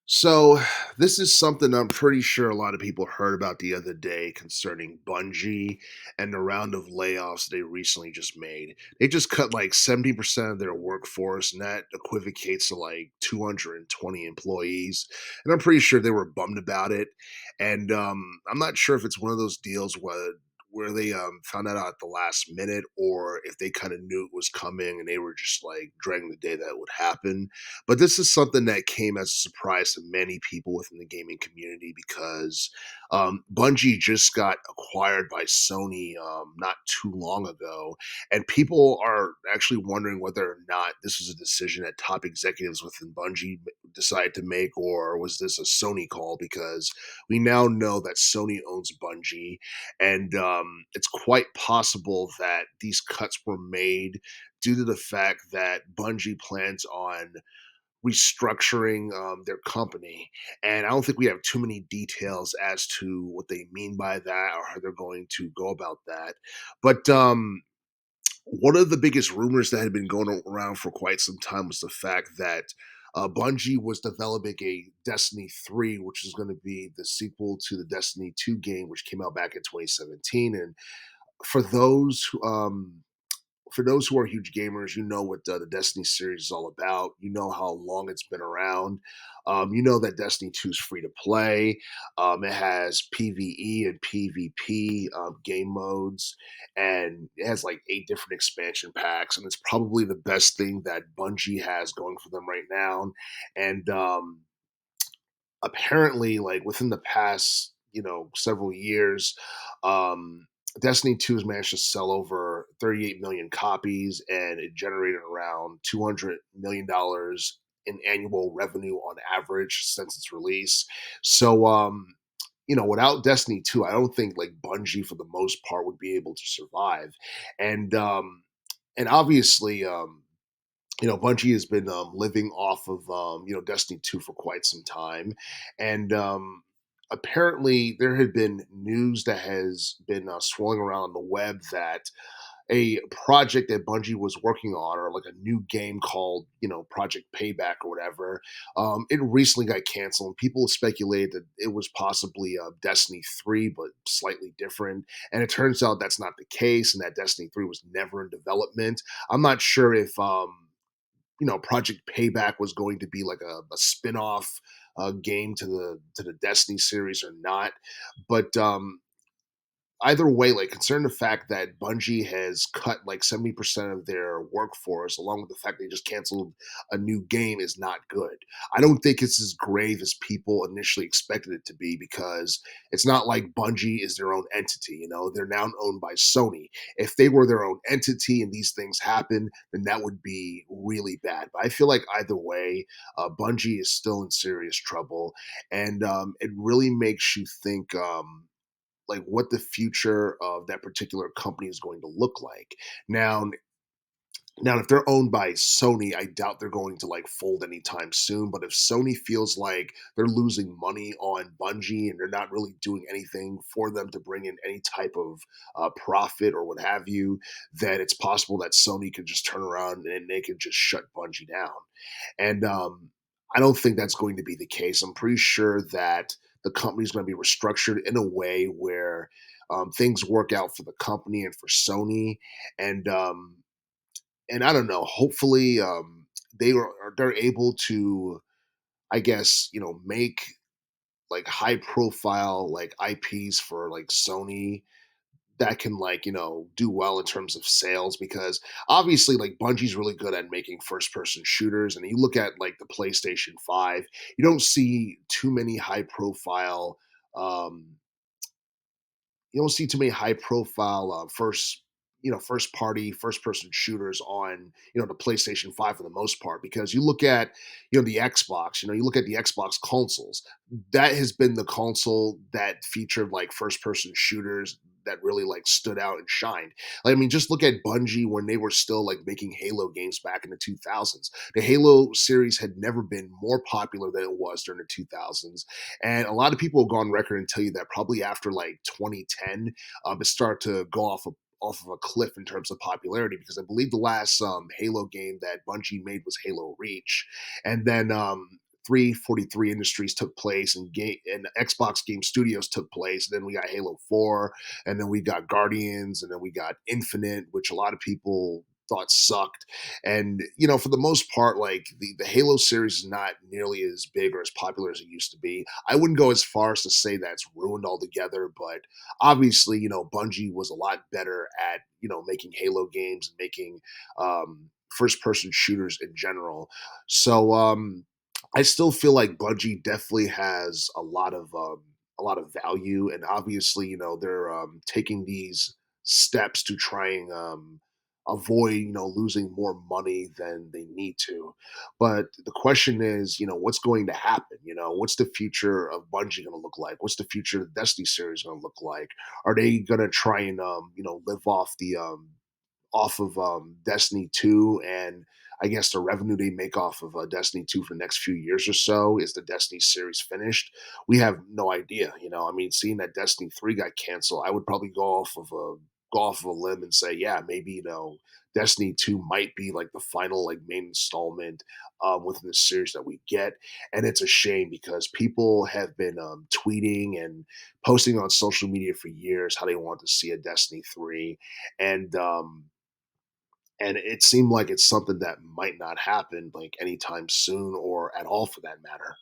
So, this is something I'm pretty sure a lot of people heard about the other day concerning Bungie and the round of layoffs they recently just made. They just cut like 70% of their workforce, and that equivocates to like 220 employees. And I'm pretty sure they were bummed about it. And I'm not sure if it's one of those deals where they found that out at the last minute, or if they kind of knew it was coming and they were just like dreading the day that it would happen. But this is something that came as a surprise to many people within the gaming community because Bungie just got acquired by Sony not too long ago. And people are actually wondering whether or not this was a decision that top executives within Bungie decided to make, or was this a Sony call? Because we now know that Sony owns Bungie, and it's quite possible that these cuts were made due to the fact that Bungie plans on restructuring their company. And I don't think we have too many details as to what they mean by that or how they're going to go about that. But one of the biggest rumors that had been going around for quite some time was the fact that Bungie was developing a Destiny 3, which is going to be the sequel to the Destiny 2 game, which came out back in 2017. And for those for those who are huge gamers, you know what the Destiny series is all about. You know how long it's been around. You know that Destiny 2 is free to play. It has PvE and PvP game modes, and it has like 8 different expansion packs. And it's probably the best thing that Bungie has going for them right now. And apparently, like within the past, several years, um, Destiny 2 has managed to sell over 38 million copies, and it generated around $200 million in annual revenue on average since its release. So, without Destiny 2, I don't think like Bungie for the most part would be able to survive. And obviously, Bungie has been living off of Destiny 2 for quite some time, and apparently there had been news that has been swirling around on the web that a project that Bungie was working on, or like a new game called, Project Payback or whatever, it recently got canceled. And people speculated that it was possibly Destiny 3, but slightly different. And it turns out that's not the case, and that Destiny 3 was never in development. I'm not sure if Project Payback was going to be like a spin-off game to the Destiny series or not. But either way, like considering the fact that Bungie has cut like 70% of their workforce, along with the fact they just canceled a new game, is not good. I don't think it's as grave as people initially expected it to be, because it's not like Bungie is their own entity. They're now owned by Sony. If they were their own entity and these things happen, then that would be really bad. But I feel like either way, Bungie is still in serious trouble, and it really makes you think. Like what the future of that particular company is going to look like. Now, now, if they're owned by Sony, I doubt they're going to like fold anytime soon. But if Sony feels like they're losing money on Bungie and they're not really doing anything for them to bring in any type of profit or what have you, then it's possible that Sony could just turn around and they could just shut Bungie down. And I don't think that's going to be the case. I'm pretty sure that the company is going to be restructured in a way where things work out for the company and for Sony. And I don't know. Hopefully, they're able to, I guess, make like high profile like IPs for like Sony that can like do well in terms of sales, because obviously like Bungie's really good at making first person shooters, and you look at like the PlayStation 5, you don't see too many high profile um you don't see too many high profile first party first person shooters on the PlayStation 5 for the most part, because you look at the Xbox, you look at the Xbox consoles, that has been the console that featured like first person shooters that really like stood out and shined. Like, I mean, just look at Bungie when they were still like making Halo games back in the 2000s. The Halo series had never been more popular than it was during the 2000s, and a lot of people have gone record and tell you that probably after like 2010, it started to go off of a cliff in terms of popularity, because I believe the last Halo game that Bungie made was Halo Reach, and then 343 Industries took place, and Xbox Game Studios took place. And then we got Halo 4, and then we got Guardians, and then we got Infinite, which a lot of people thought sucked. And for the most part, like the Halo series is not nearly as big or as popular as it used to be. I wouldn't go as far as to say that's ruined altogether, but obviously, Bungie was a lot better at making Halo games and making first person shooters in general. So I still feel like Bungie definitely has a lot of value, and obviously, they're taking these steps to try and avoid losing more money than they need to. But the question is, what's going to happen? What's the future of Bungie going to look like? What's the future of the Destiny series going to look like? Are they going to try and live off of Destiny 2 and I guess the revenue they make off of Destiny 2 for the next few years or so? Is the Destiny series finished? We have no idea. I mean, seeing that Destiny 3 got canceled, I would probably go off of a limb and say, yeah, maybe Destiny 2 might be like the final like main installment within the series that we get. And it's a shame because people have been tweeting and posting on social media for years how they want to see a Destiny 3. And and it seemed like it's something that might not happen like anytime soon or at all for that matter.